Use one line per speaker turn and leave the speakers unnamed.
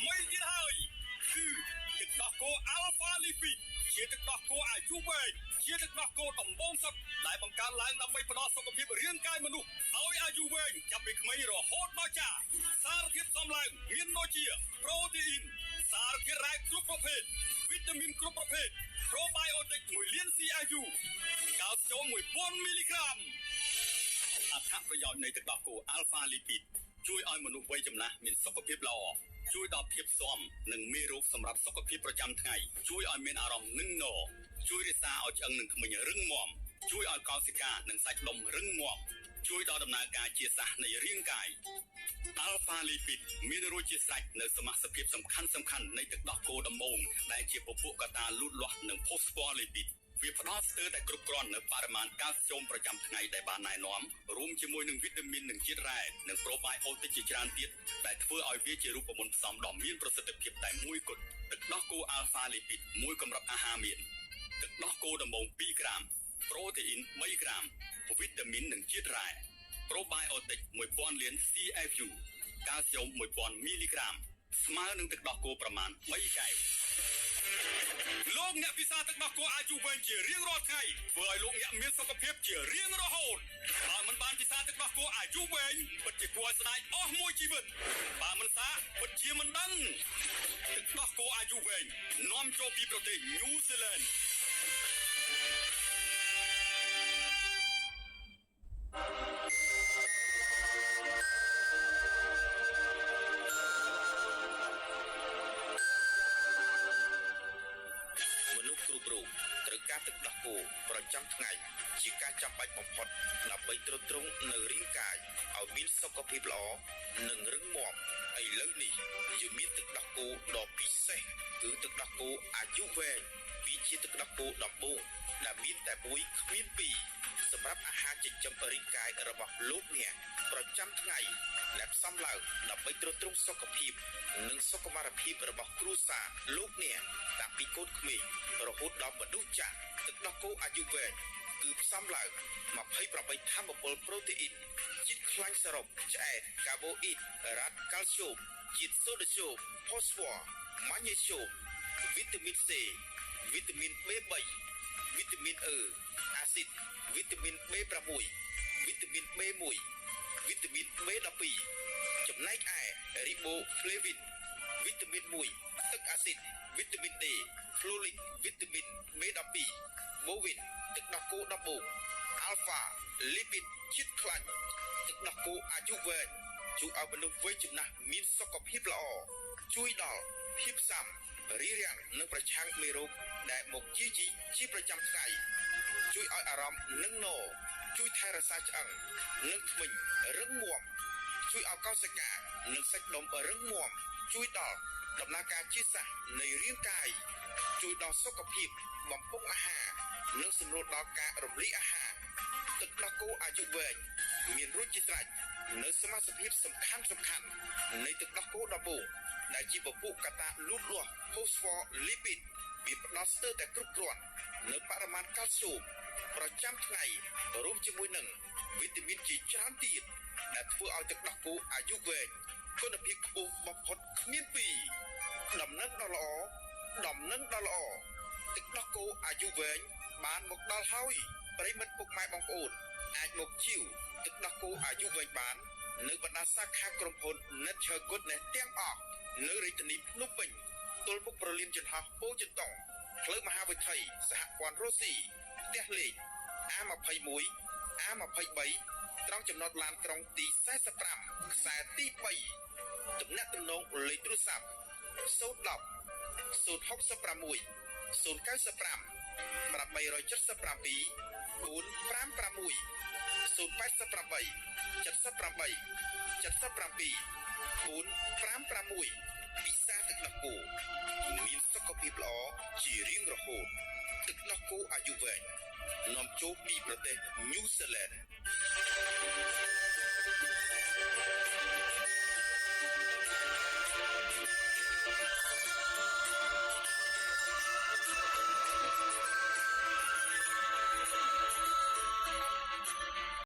ថ្មីទៀតហើយគឺទឹកដោះគោ Alpha Lipid ជាទឹកដោះគោអាយុវែងជាទឹកដោះគោដំបូងសុទ្ធដែលបង្កើតឡើងដើម្បីផ្ដល់សុខភាពរាងកាយមនុស្សឲ្យអាយុវែងចាប់ពីក្មេងរហូតដល់ចាស់សារធាតុផ្សំឡើងមានដូចជាប្រូតេអ៊ីនសារធាតុរ៉ែគ្រប់ប្រភេទវីតាមីនគ្រប់ប្រភេទប្រូបាយអូទិក1លាន CIU កាល់ស្យូម 1000 មីលីក្រាមអត្ថប្រយោជន៍នៃទឹកដោះគោ Alpha Lipid ជួយឲ្យមនុស្សវ័យចំណាស់មានសុខភាពល្អជួយដល់ភាពស៊ាំនិងមេរោគសម្រាប់សុខភាពប្រចាំថ្ងៃជួយឲ្យមានអារម្មណ៍នឹងនរជួយរក្សាឲ្យឆ្អឹងនិងធ្មេញរឹងមាំជួយឲ្យកោសិកានិងសាច់ដុំរឹងមាំជួយដល់ដំណើរការជាសះនៃរាងកាយ Alpha Lipid មានរសជាតិស្រេចនៅសមាសភាពសំខាន់នៃទឹកដោះគោដំបូងដែលជាពពួកកត្តាលូតលាស់និង Phospholipid វាផ្ដល់ស្ទើរតែគ្រប់គ្រាន់នៅបរិមាណកាល់ស្យូមប្រចាំថ្ងៃដែលបានណែនាំរួមជាមួយនឹងវីតាមីននិងជាតិរ៉ែនិងប្រូបាយអូទិកជាច្រើនទៀតដែលធ្វើឲ្យវាជារូបមន្តផ្សំដ៏មានប្រសិទ្ធភាពតែមួយគត់ទឹកដោះគោ Alpha Lipid មួយកម្រិតអាហារមានទឹកដោះគោដំបូង2ក្រាមប្រូតេអ៊ីន3ក្រាមវីតាមីននិងជាតិរ៉ែប្រូបាយអូទិក1000លាន CFU កាល់ស្យូម1000មីលីក្រាមស្មើនឹងទឹកដោះគោប្រមាណ3កែវលោកអ្នកពិសាទឹកដោះគោអាយុវែងជារៀងរាល់ថ្ងៃធ្វើឲ្យលោកអ្នកមានសុខភាពជារៀងរហូតបើមិនបានពិសាទឹកដោះគោអាយុវែងពិតជាគួរឲ្យស្ដាយអស់មួយជីវិតបើមិនសាពិតជាមិនដឹងទឹកដោះគោអាយុវែងនាំចូលពីប្រទេសញូហ្សេឡង់ទឹកដោះគោប្រចាំថ្ងៃជាការចាំបាច់បំផុតដើម្បីទ្រទ្រង់នៅរាងកាយឲ្យមានសុខភាពល្អនិងរឹងមាំឥឡូវនេះយើងមានទឹកដោះគោដ៏ពិសេសគឺទឹកដោះគោអាយុវែងវាជាទឹកដោះគោដំបូងដែលមានតែមួយគ្មានពីរសម្រាប់អាហារចិញ្ចឹមរាងកាយរបស់លោកអ្នកប្រចាំថ្ងៃដែលផ្សំឡើងដើម្បីទ្រទ្រង់សុខភាពនិងសុខុមាលភាពរបស់គ្រួសារលោកអ្នកតាំងពីកូនក្មេងរហូតដល់មនុស្សចាស់ទឹកដោះគោអាយុវែងគឺផ្សំឡើង28ថាមពលប្រូតេអ៊ីនជាតិខ្លាញ់សរុបឆ្អែតកាបូអ៊ីតរ៉ាត់កាល់ស្យូមជាតិសូដ្យូមផូស្វ័រម៉ាញ៉េស្យូមវីតាមីន C វីតាមីន B3 វីតាមីន E អាស៊ីតវីតាមីន B6 វីតាមីន B1 វីតាមីន B12 ចំណែកឯរីបូហ្វ្លេវីនវីតាមីន1ទឹកអាស៊ីតវីតាមីន D ហ្វ្លូលីកវីតាមីន B12 បូវីនទឹកដោះគោដំបូង Alpha Lipid ជាតិខ្លាញ់ទឹកដោះគោអាយុវែងជួយឲ្យមនុស្សវ័យចំណាស់មានសុខភាពល្អជួយដល់ភាពស៊ាំរីរាំងនិងប្រឆាំងមេរោគដែលមកជាប្រចាំថ្ងៃជួយឲ្យអារម្មណ៍នឹងនរជួយថែរក្សាឆ្អឹងនិងធ្មេញរឹងមាំជួយឲ្យកោសិកានិងសាច់ដុំរឹងមាំជួយដល់ដំណើរការជាសះនៃរាងកាយជួយដល់សុខភាពបំពង់អាហារនិងសម្រួលដល់ការរំលាយអាហារទឹកដោះគោអាយុវែងមានរសជាតិស្រេចនៅសមាសភាពសំខាន់នៃទឹកដោះគោដំបូងដែលជាពពួកកត្តាលូតលាស់ Phospholipid វាផ្ដល់ស្ទើរតែគ្រប់គ្រាន់នៅបរិមាណកាល់ស្យូមប្រចាំថ្ងៃរួមជាមួយនឹងវីតាមីនជាច្រើនទៀតដែលធ្វើឲ្យទឹកដោះគោអាយុវែងគុណភាពខ្ពស់បំផុតគ្មានពីរដំណឹងដ៏ល្អទឹកដោះគោអាយុវែងបានមកដល់ហើយប្រិមិត្តពុកម៉ែបងប្អូនអាចមកជាវទឹកដោះគោអាយុវែងបាននៅបណ្ដាសាខាក្រុមហ៊ុន Nature Goodness ទាំងអស់នៅរាជធានីភ្នំពេញទល់មុខប្រលានយន្តហោះពោធិ៍ចិនតុងផ្លូវមហាវិថីសហព័ន្ធរុស្ស៊ីផ្ទះលេខ A21 A23 ត្រង់ចំណតឡានក្រុងទី45ខ្សែទី3ទំនាក់ទំនងលេខទូរស័ព្ទ010 066 095 877 456 088 78 77 456ពិសាទឹកដោះគោមានសុខភាពល្អជារៀងរហូតទឹកដោះគោអាយុវែងនាំចូលពីប្រទេសញូហ្សេឡង់